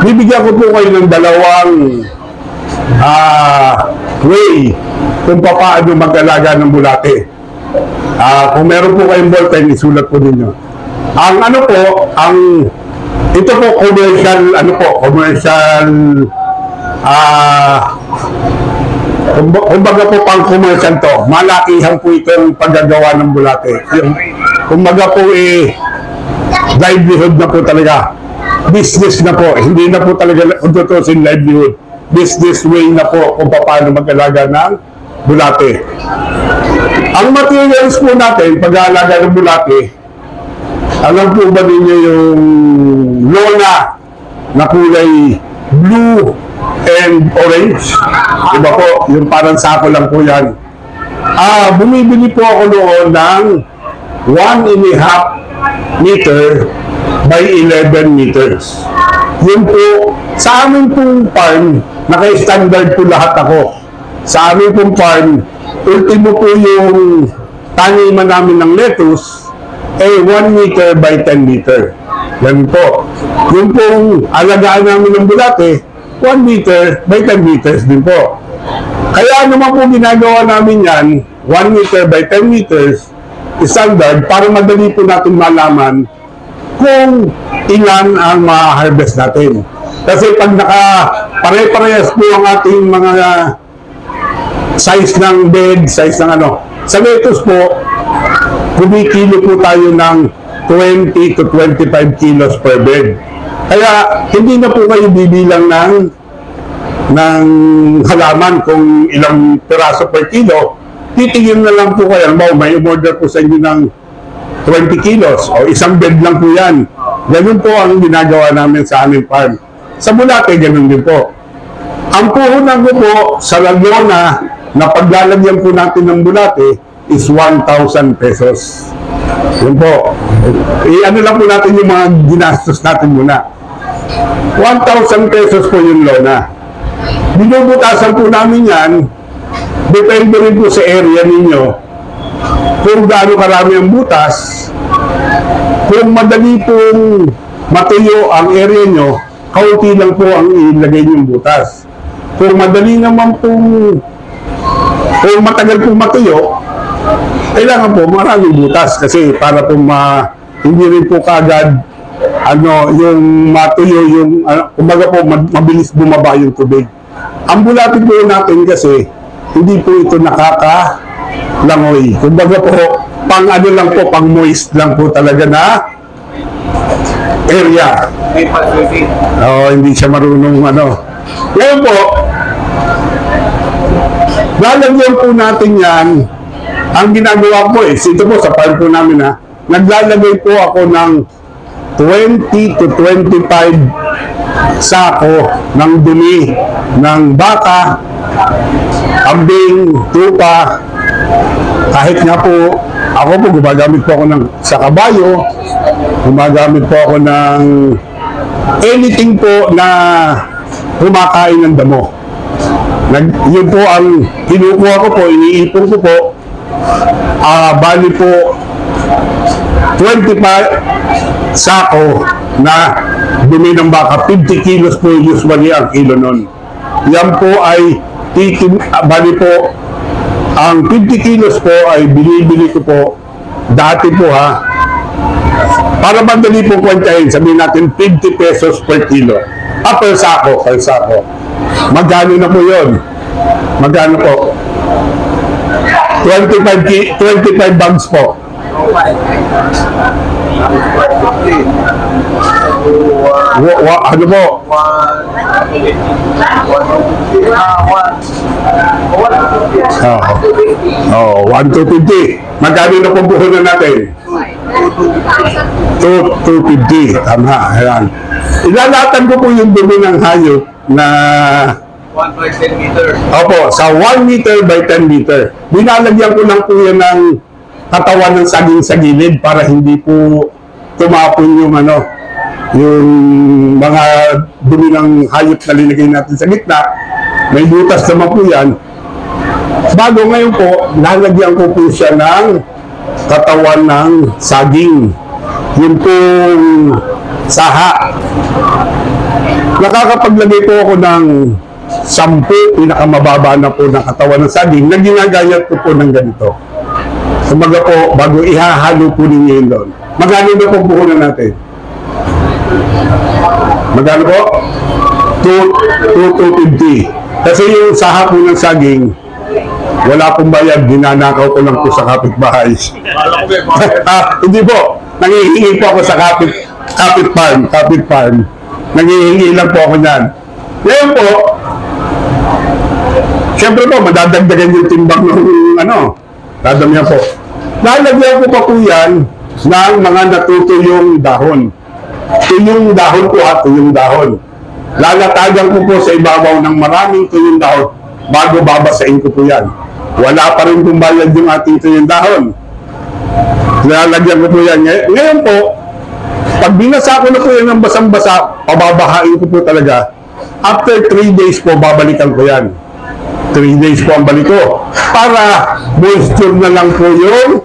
bibigyan ko po kayo ng dalawang way kung paano mag-alaga ng bulate. Kung meron po kayong ballpen, isulat po ninyo. Ang ano po, ito po commercial, kumbaga po pang commercial to. Malakihan po itong paggagawa ng bulate. Kumbaga po livelihood na po talaga. Business na po. Hindi na po talaga kung tutusin livelihood. Business way na po kung paano mag-alaga ng bulate. Ang materials po natin, pag-aalaga ng bulate, alam po ba ninyo yung lona na kulay blue and orange? Diba po? Yung parang sako lang po yan. Bumibili po ako noon ng 1.5 meter by 11 meters. Yun po, sa amin pong farm, naka-standard po lahat ako. Sa amin pong farm, ultimo po yung taniman namin ng lettuce, 1 meter by 10 meter. Yan po. Yung pong alagaan namin ng bulate, 1 meter by 10 meters din po. Kaya naman po ginagawa namin yan, 1 meter by 10 meters, standard, para madali po natin malaman kung ilan ang ma-harvest natin. Kasi pag pare-parehas po ang ating mga size ng bed, size ng sa lettuce po, kumikilo po tayo ng 20 to 25 kilos per bed. Kaya hindi na po kayo bibilang ng halaman kung ilang piraso per kilo. Titingin na lang po kayo, may umorder po sa inyo ng 20 kilos o isang bed lang po yan. Ganun po ang ginagawa namin sa aming farm. Sa bulate, ganun din po. Ang puhunan ko po sa Laguna na paglalagyan po natin ng bulate is 1,000 pesos. Yun po. Ano lang po natin yung mga ginastos natin muna. 1,000 pesos po yung lona. Binubutasan po namin yan. Depende rin po sa area ninyo kung gaano karami ang butas. Kung madali pong matuyo ang area nyo, kaunti lang po ang ilagay nyong butas. Kung madali naman pong, kung matagal pong matuyo, kailangan po maraming butas kasi para po hindi rin po kagad yung matuyo, yung kumbaga po mabilis bumaba yung tubig. Ang bulate po natin kasi hindi po ito nakakalangoy. Kumbaga po, pang moist lang po talaga na area. Hindi siya marunong Ngayon po, lalagyan po natin yan. Ang ginagawa ko ito po sa farm po namin naglalagay po ako ng 20 to 25 sako ng dumi ng baka, kambing, tupa. Kahit nga po, ako po gumagamit po ako sa kabayo, gumagamit po ako ng anything po na kumakain ng damo. Yun po ang kinukuha ko po, iniipon ko po, bali po 25 sako na dumi ng baka, 50 kilos po usually ang kilo nun. Yan po ay bali po, ang 50 kilos po ay binibili ko po dati po para madali po kwentahin, sabihin natin 50 pesos per kilo. Per sako. Magkano na po yun? Magkano po? 25 bags po. Ano po? 1,250. Magkano na po puhunan natin? 250. Tama. Ayan. Ilalatan ko po yung dumi ng hayop na 1 by 10 meter. Opo, sa 1 meter by 10 meter. Binalagyan ko lang po yan ng katawan ng saging sa gilid para hindi po tumapon yung yung mga dumi ng hayop na linagay natin sa gitna. May butas naman po yan. Bago ngayon po, lalagyan ko po siya ng katawan ng saging. Yun pong saha. nakakapaglagay po ako ng 10 pinakamababa na po ng katawan ng saging na ginagayat ko po ng ganito. Kumbaga po, bago ihahalo po ninyo yun doon. Magkano na po puhunan natin? Magkano po? 2,250. Kasi yung saha po ng saging, wala pong bayad, dinanakaw ko lang po sa kapitbahay. Hindi po, nangihingi po ako sa kapit farm. Nangihingi lang po ako niyan. Ngayon po, siyempre po, madadagdagan yung timbang ng dadamihan po. Lalagyan ko pa po yan ng mga natutuyong dahon. Tuyong dahon po ha, tuyong dahon. Lalatagan ko po sa ibabaw ng maraming tuyong dahon bago babasain ko po yan. Wala pa rin pong bayad yung ating tuyong dahon. Lalagyan ko po yan. Ngayon po, pag binasa ko na po yan ng basang-basa, pababahain ko po talaga. After 3 days po, babalikan ko yan. 3 days po ang balik ko. Para moisture na lang po yung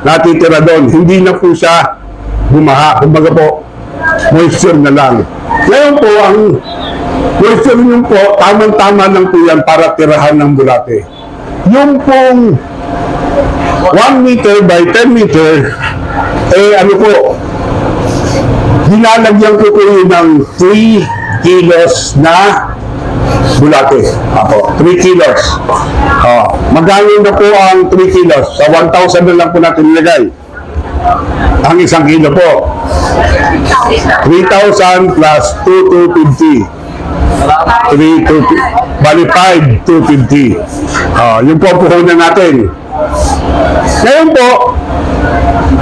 natitira doon. Hindi na po siya bumaha. Kumbaga po, moisture na lang. Ngayon po, ang moisture nyo po, tamang-tama lang po yan para tirahan ng bulate. Yung pong 1 meter by 10 meter, dinalagyan ko po yun ng 3 kilos na bulate. Ako, 3 kilos. Magkano na po ang 3 kilos? Sa 1,000 na lang po natin nilagay. Ang 1 kilo po. 3,000 plus 2,250. 3,250. Bali 5,250. Yung po ang puhunan natin. Ngayon po,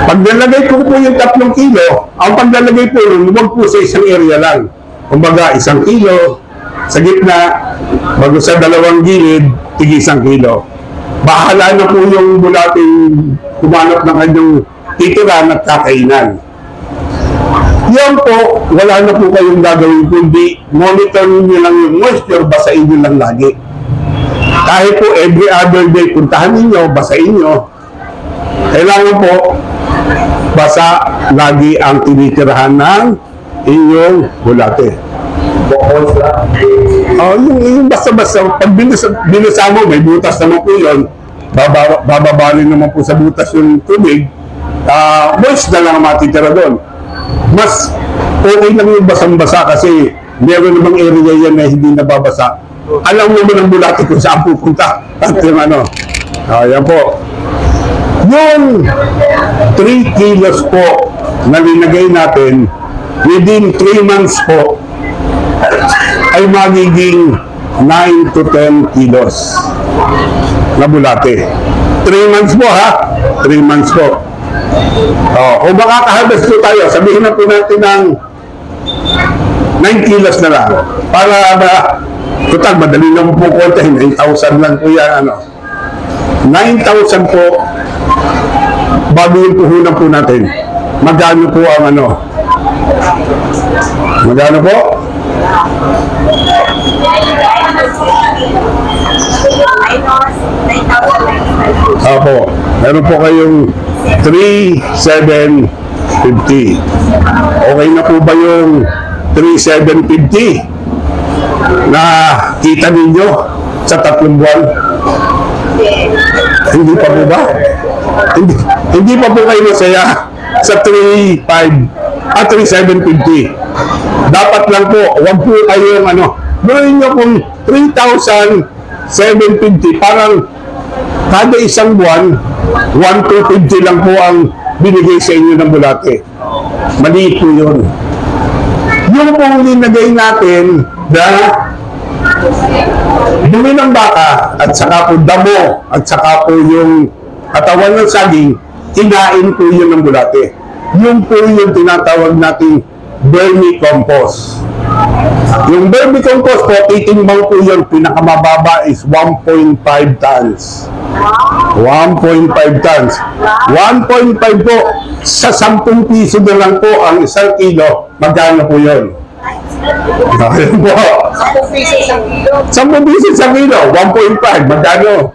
pag nalagay ko po yung 3 kilo, ang paglalagay po yun, huwag po sa isang area lang. Kumbaga, 1 kilo, sa gitna, bago sa 2 gilid, tigi 1 kilo. Bahala na po yung bulating kumanap ng kanyang titiran at kakainan. Yan po, wala na po kayong gagawin kundi monitor nyo lang yung moisture, basain nyo lang lagi. Kahit po every other day, puntahan ninyo, basain nyo. Kailangan po, basa lagi ang tinitirahan ng inyong bulate. Yung basta-basta, pag binasa mo, may butas naman po yun, bababalin naman po sa butas yung tubig, moist na lang ang matitira doon. Mas okay lang yung basang-basa kasi meron namang area yan na hindi nababasa. Alam mo ang bulate kung saan pupunta. At yung yan po. Yung 3 kilos po na linagay natin, within 3 months po, ay magiging 9 to 10 kilos na bulate. 3 months po ha? 3 months po. Kung makaka-harvest po tayo, sabihin na po natin ng 9 kilos na lang. Para total, madali lang po kontahin. 9,000 lang po yan. 9,000 po bago yung puhunan po natin. Magkano po ang magkano po? Opo. Meron po kayong 3,750. Okay na po ba yung 3,750 na kita ninyo sa 3 buwan? Hindi pa po ba? Hindi pa po kayo masaya sa 3,750. Dapat lang po, wag po kayong gawin nyo kung 3,750, parang kada isang buwan, 1,250 lang po ang binigay sa inyo ng bulate. Maliit po yun. Yung pong linagay natin na dumi ng baka at saka po damo at saka po yung katawan ng saging, kinain po yun ng bulate. Yung po yung tinatawag nating vermicompost. Yung vermicompost po, titimbang po yun, pinakamababa is 1.5 tons. 1.5 tons. 1.5 po, sa 10 piso na lang po ang 1 kilo, magkano po yun? Ayun po. 10 piso 1 kilo, 1.5, magkano?